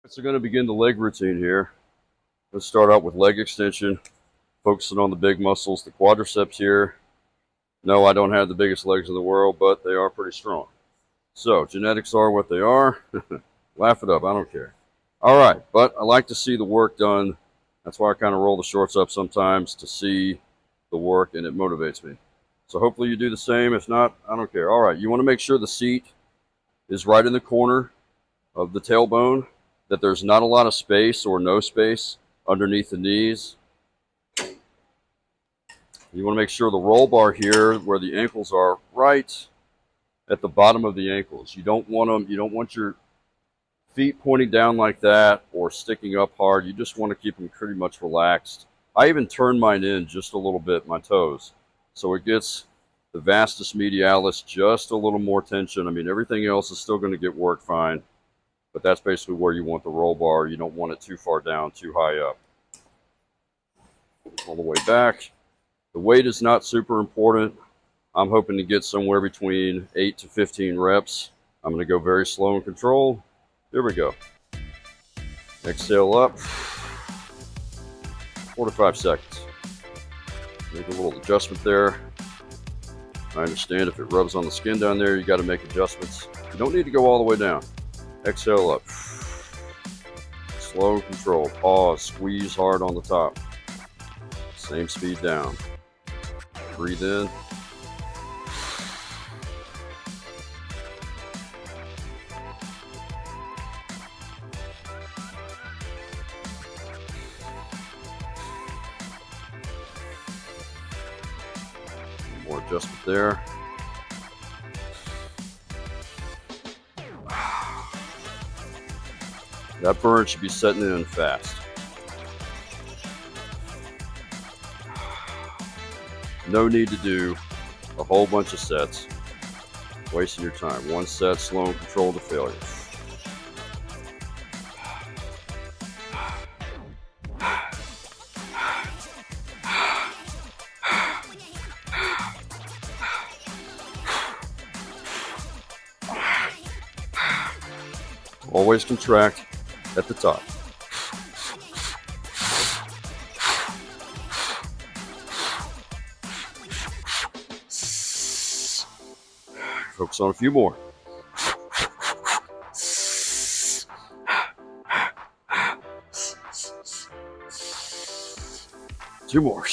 So we're going to begin the leg routine here. Let's start out with leg extension, focusing on the big muscles, the quadriceps here. No, I don't have the biggest legs in the world, but they are pretty strong. So genetics are what they are. Laugh it up, I don't care. All right, but I like to see the work done. That's why I kind of roll the shorts up sometimes, to see the work, and it motivates me. So hopefully you do the same. If not, I don't care. All right, you want to make sure the seat is right in the corner of the tailbone, that there's not a lot of space or no space underneath the knees. You want to make sure the roll bar here, where the ankles are, right at the bottom of the ankles. You don't want your feet pointing down like that or sticking up hard. You just want to keep them pretty much relaxed. I even turn mine in just a little bit, my toes, so it gets the vastus medialis just a little more tension. I mean, everything else is still going to get worked fine, but that's basically where you want the roll bar. You don't want it too far down, too high up. All the way back. The weight is not super important. I'm hoping to get somewhere between 8 to 15 reps. I'm going to go very slow and controlled. Here we go. Exhale up. 4 to 5 seconds. Make a little adjustment there. I understand if it rubs on the skin down there, you got to make adjustments. You don't need to go all the way down. Exhale up. Slow and controlled. Pause. Squeeze hard on the top. Same speed down. Breathe in. More adjustment there. That burn should be setting in fast. No need to do a whole bunch of sets. Wasting your time. One set, slow and controlled to failure. Always contract at the top. Focus on a few more. Two more.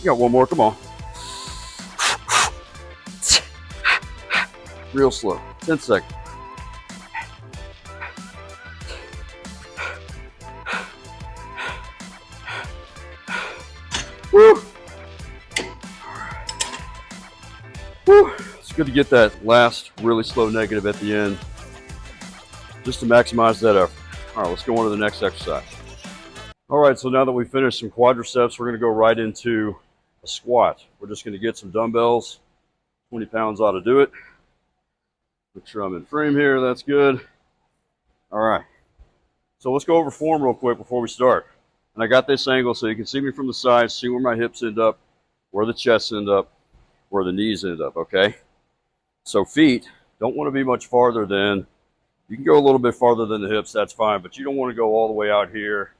You got one more, come on. Real slow, 10 seconds. Woo. Woo. It's good to get that last really slow negative at the end, just to maximize that effort. All right, let's go on to the next exercise. All right, so now that we finished some quadriceps, we're going to go right into a squat. We're just going to get some dumbbells. 20 pounds ought to do it. Make sure I'm in frame here. That's good. All right. So let's go over form real quick before we start. And I got this angle so you can see me from the side, see where my hips end up, where the chest end up, where the knees end up, okay? So feet don't want to be much farther than, you can go a little bit farther than the hips, that's fine, but you don't want to go all the way out here.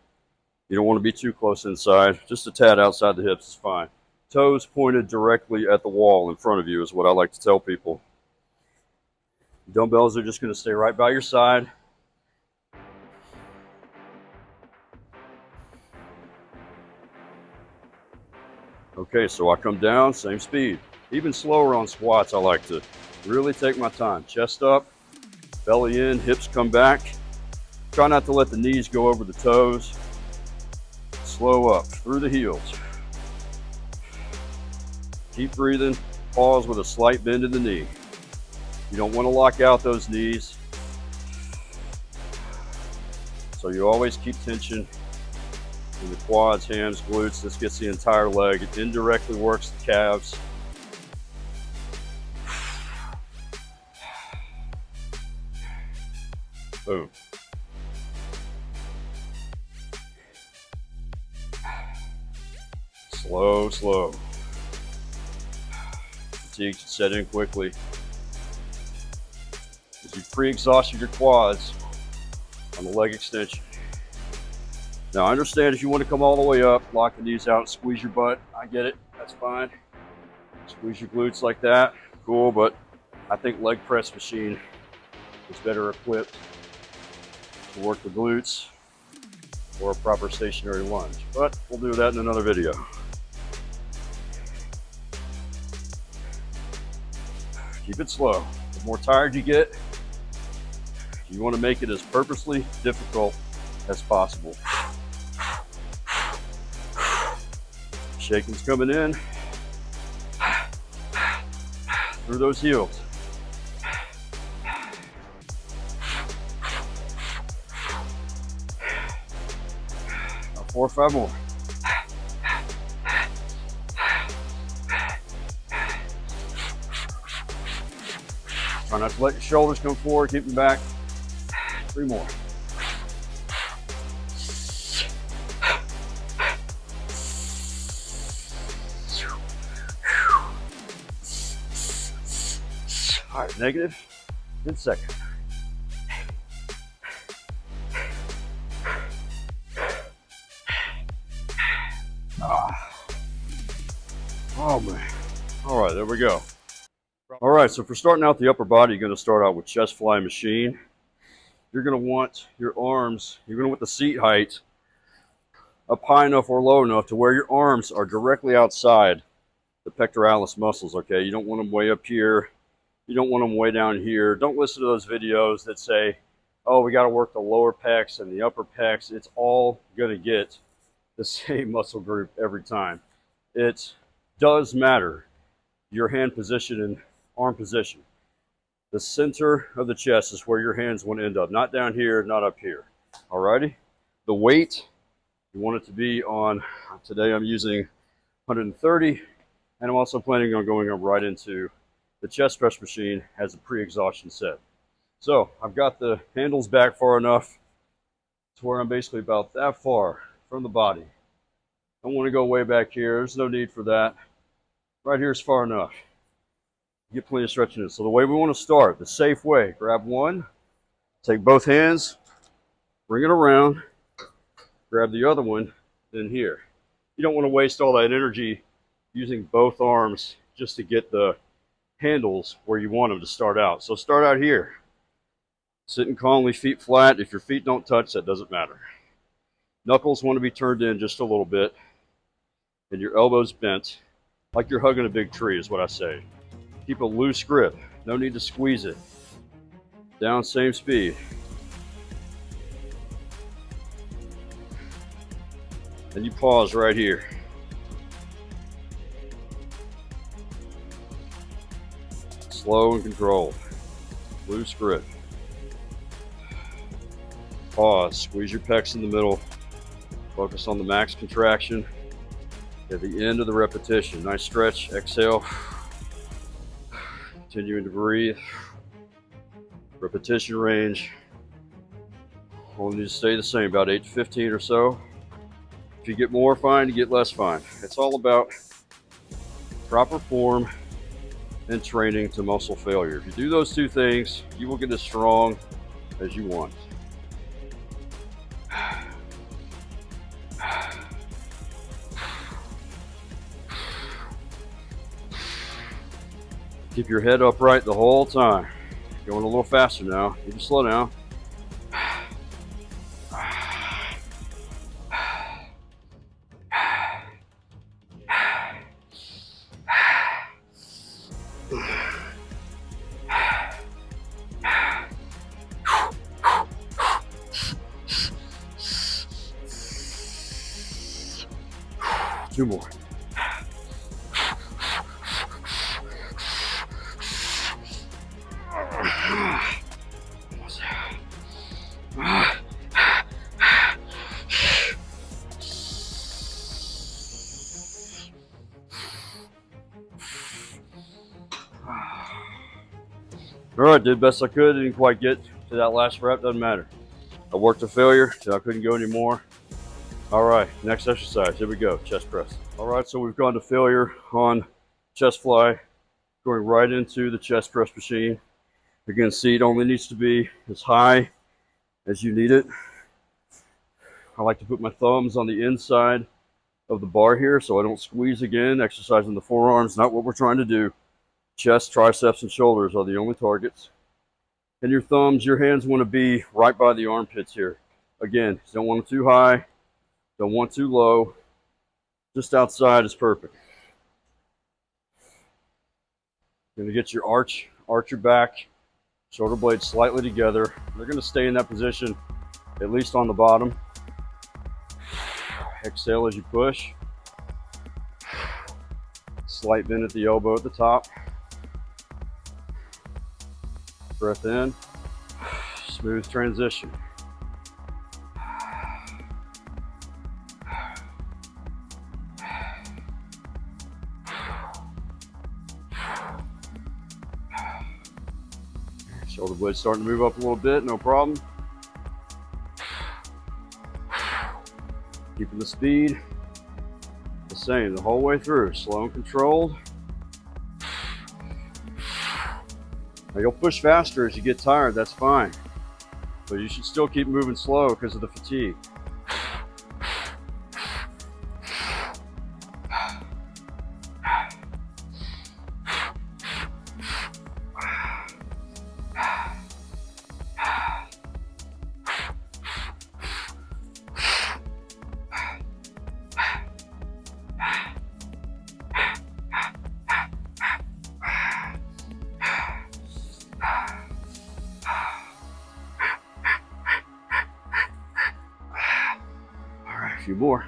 You don't want to be too close inside. Just a tad outside the hips is fine. Toes pointed directly at the wall in front of you is what I like to tell people. Dumbbells are just going to stay right by your side. Okay, so I come down, same speed. Even slower on squats, I like to really take my time. Chest up, belly in, hips come back. Try not to let the knees go over the toes. Slow up through the heels. Keep breathing. Pause with a slight bend in the knee. You don't want to lock out those knees. So you always keep tension in the quads, hams, glutes. This gets the entire leg. It indirectly works the calves. Boom. Slow, slow. fatigue should set in quickly. As you've pre-exhausted your quads on the leg extension. Now I understand if you want to come all the way up, lock the knees out and squeeze your butt. I get it, that's fine. Squeeze your glutes like that, cool, but I think leg press machine is better equipped to work the glutes or a proper stationary lunge. But we'll do that in another video. Keep it slow. The more tired you get, you want to make it as purposely difficult as possible. Shaking's coming in through those heels. 4 or 5 more. Try not to let your shoulders come forward, keep them back. 3 more. All right, negative in second. Oh man. All right, there we go. All right, so for starting out the upper body, you're going to start out with chest fly machine. You're going to want your arms, you're going to want the seat height up high enough or low enough to where your arms are directly outside the pectoralis muscles, okay? You don't want them way up here. You don't want them way down here. Don't listen to those videos that say, oh, we got to work the lower pecs and the upper pecs. It's all going to get the same muscle group every time. It does matter your hand position and arm position. The center of the chest is where your hands want to end up, not down here, not up here. Alrighty? The weight, you want it to be on, today I'm using 130, and I'm also planning on going up right into the chest press machine has a pre-exhaustion set. So I've got the handles back far enough to where I'm basically about that far from the body. I don't want to go way back here. There's no need for that. Right here is far enough. Get plenty of stretch in it. So the way we want to start, the safe way, grab one, take both hands, bring it around, grab the other one, then here. You don't want to waste all that energy using both arms just to get the handles where you want them to start out. So start out here. Sitting calmly, feet flat. If your feet don't touch, that doesn't matter. Knuckles want to be turned in just a little bit, and your elbows bent, like you're hugging a big tree is what I say. Keep a loose grip. No need to squeeze it. Down, same speed. And you pause right here. Slow and controlled. Loose grip. Pause. Squeeze your pecs in the middle. Focus on the max contraction at the end of the repetition. Nice stretch. Exhale. Continuing to breathe. Repetition range. Only need to stay the same, about 8 to 15 or so. If you get more, fine. You get less, fine. It's all about proper form and training to muscle failure. If you do those two things, you will get as strong as you want. Keep your head upright the whole time. Going a little faster now. You can slow down. Two more. All right, did best I could. Didn't quite get to that last rep. Doesn't matter. I worked to failure till I couldn't go anymore. All right, next exercise. Here we go. Chest press. All right, so we've gone to failure on chest fly. going right into the chest press machine. Again, seat only needs to be as high as you need it. I like to put my thumbs on the inside of the bar here so I don't squeeze again. Exercising the forearms, not what we're trying to do. Chest, triceps, and shoulders are the only targets. And your thumbs, your hands want to be right by the armpits here. Again, don't want them too high, don't want too low. Just outside is perfect. You're going to get your arch your back, shoulder blades slightly together. They're going to stay in that position, at least on the bottom. Exhale as you push. Slight bend at the elbow at the top. Breath in. Smooth transition. Shoulder blades starting to move up a little bit, no problem. Keeping the speed the same the whole way through, slow and controlled. Now you'll push faster as you get tired, that's fine. But you should still keep moving slow because of the fatigue. A few more.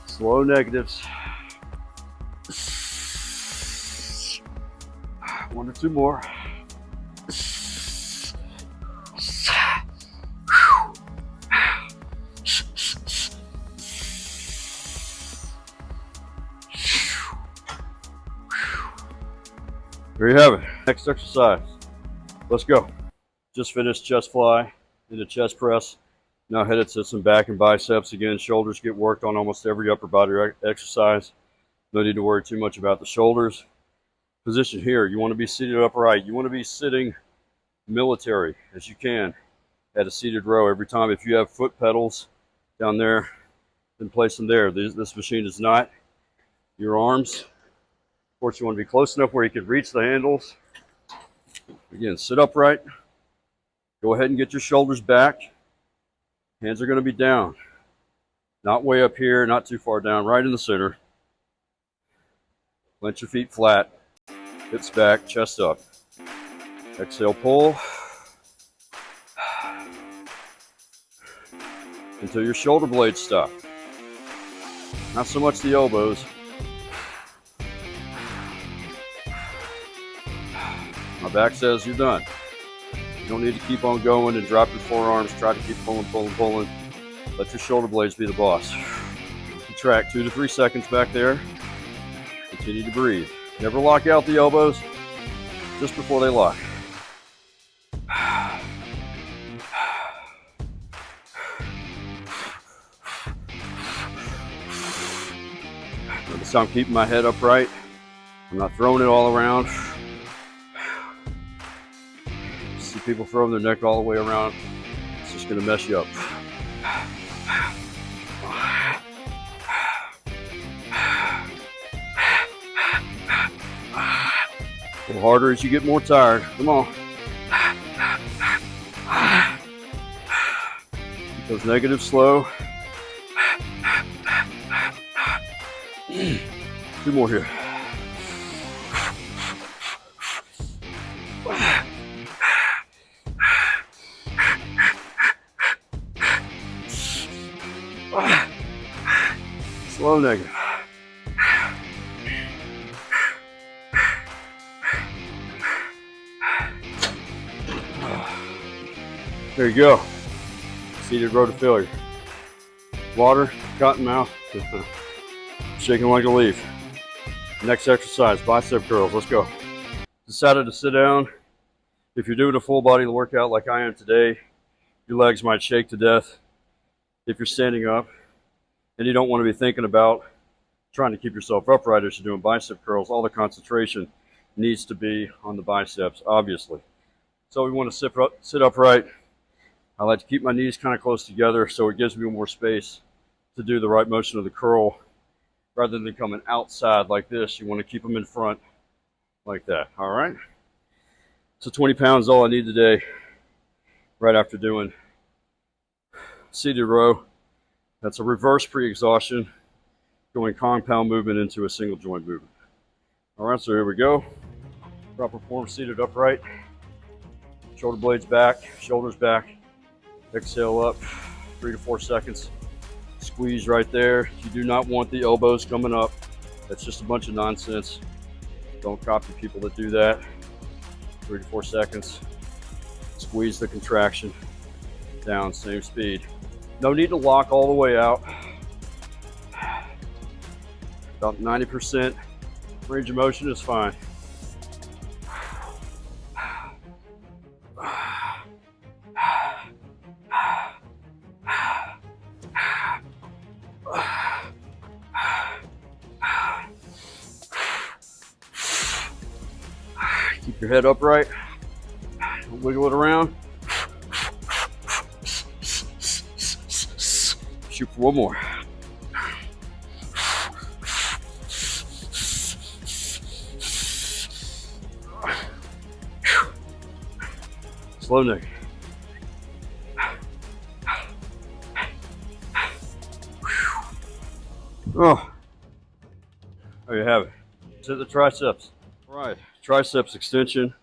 Slow negatives. 1 or 2 more. There you have it. Next exercise. Let's go. Just finished chest fly into chest press. Now headed to some back and biceps again. Shoulders get worked on almost every upper body exercise. No need to worry too much about the shoulders. Position here. You want to be seated upright. You want to be sitting military as you can at a seated row every time. If you have foot pedals down there, then place them there. This machine is not your arms. Of course, you want to be close enough where you can reach the handles. Again, sit upright. Go ahead and get your shoulders back. Hands are going to be down. Not way up here, not too far down, right in the center. Plant your feet flat. Hips back, chest up. Exhale, pull. Until your shoulder blades stop. Not so much the elbows. My back says you're done. You don't need to keep on going and drop your forearms. Try to keep pulling, pulling, pulling. Let your shoulder blades be the boss. Contract 2 to 3 seconds back there. Continue to breathe. Never lock out the elbows just before they lock. Notice I'm keeping my head upright. I'm not throwing it all around. See people throwing their neck all the way around. It's just going to mess you up. A little harder as you get more tired. Come on. Keep those negatives slow. 2 more here. Slow negative. There you go. Seated road to failure. Water, cotton mouth, shaking like a leaf. Next exercise, bicep curls. Let's go. Decided to sit down. If you're doing a full body workout like I am today, Your legs might shake to death if you're standing up, and you don't want to be thinking about trying to keep yourself upright as you're doing bicep curls. All the concentration needs to be on the biceps, obviously. So we want to sit upright. I like to keep my knees kind of close together so it gives me more space to do the right motion of the curl. Rather than coming outside like this, you want to keep them in front like that. All right? So 20 pounds is all I need today, right after doing seated row. That's a reverse pre-exhaustion, going compound movement into a single joint movement. All right, so here we go. Proper form, seated upright. Shoulder blades back, shoulders back. Exhale up, 3 to 4 seconds. Squeeze right there. You do not want the elbows coming up. That's just a bunch of nonsense. Don't copy people that do that. 3 to 4 seconds. Squeeze the contraction down, same speed. No need to lock all the way out. About 90% range of motion is fine. Keep your head upright. Wiggle it around. Shoot for one more. Slow neck. Oh, there you have it. To the triceps. All right, triceps extension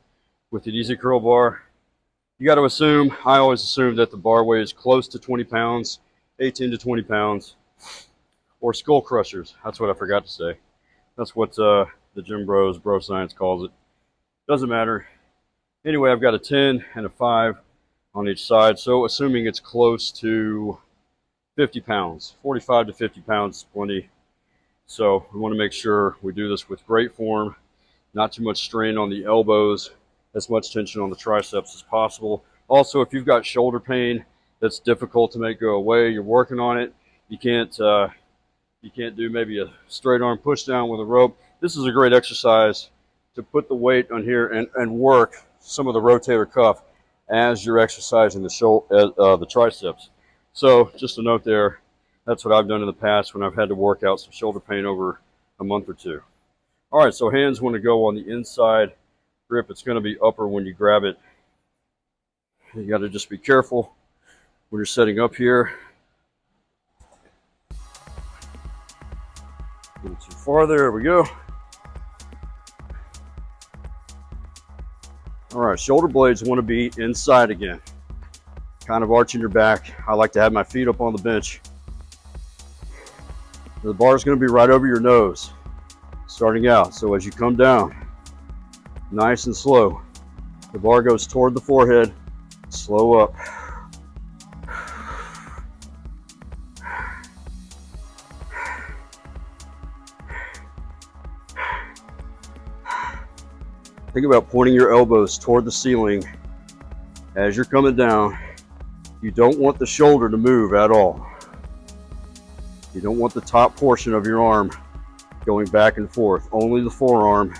with the EZ Curl bar. You got to assume, I always assume that the bar weighs close to 20 pounds, 18 to 20 pounds, or skull crushers. That's what I forgot to say. That's what the gym bros, bro science calls it. Doesn't matter. Anyway, I've got a 10 and a 5 on each side. So assuming it's close to 50 pounds, 45 to 50 pounds, plenty. So we want to make sure we do this with great form, not too much strain on the elbows, as much tension on the triceps as possible. Also, if you've got shoulder pain that's difficult to make go away, you're working on it. You can't do maybe a straight arm push down with a rope. This is a great exercise to put the weight on here and work some of the rotator cuff as you're exercising the triceps. So just a note there, that's what I've done in the past when I've had to work out some shoulder pain over a month or two. All right, so hands want to go on the inside grip. It's going to be upper when you grab it. You got to just be careful when you're setting up here. A little too far there we go. All right, shoulder blades want to be inside again. Kind of arching your back. I like to have my feet up on the bench. The bar is going to be right over your nose, starting out. So as you come down, nice and slow. The bar goes toward the forehead, slow up. Think about pointing your elbows toward the ceiling as you're coming down. You don't want the shoulder to move at all. You don't want the top portion of your arm going back and forth. Only the forearm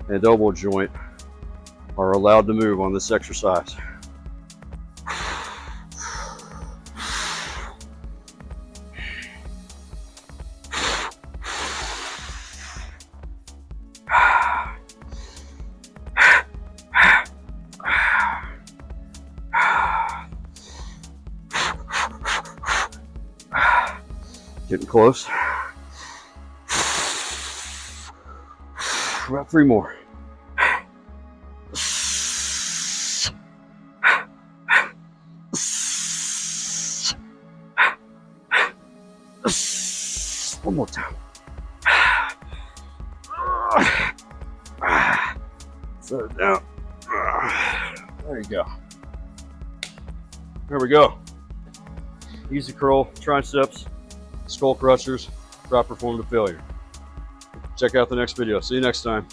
and elbow joint are allowed to move on this exercise. Getting close. About 3 more. One more time. Set it down. There you go. There we go. Easy curl, triceps, skull crushers, proper form to failure. Check out the next video. See you next time.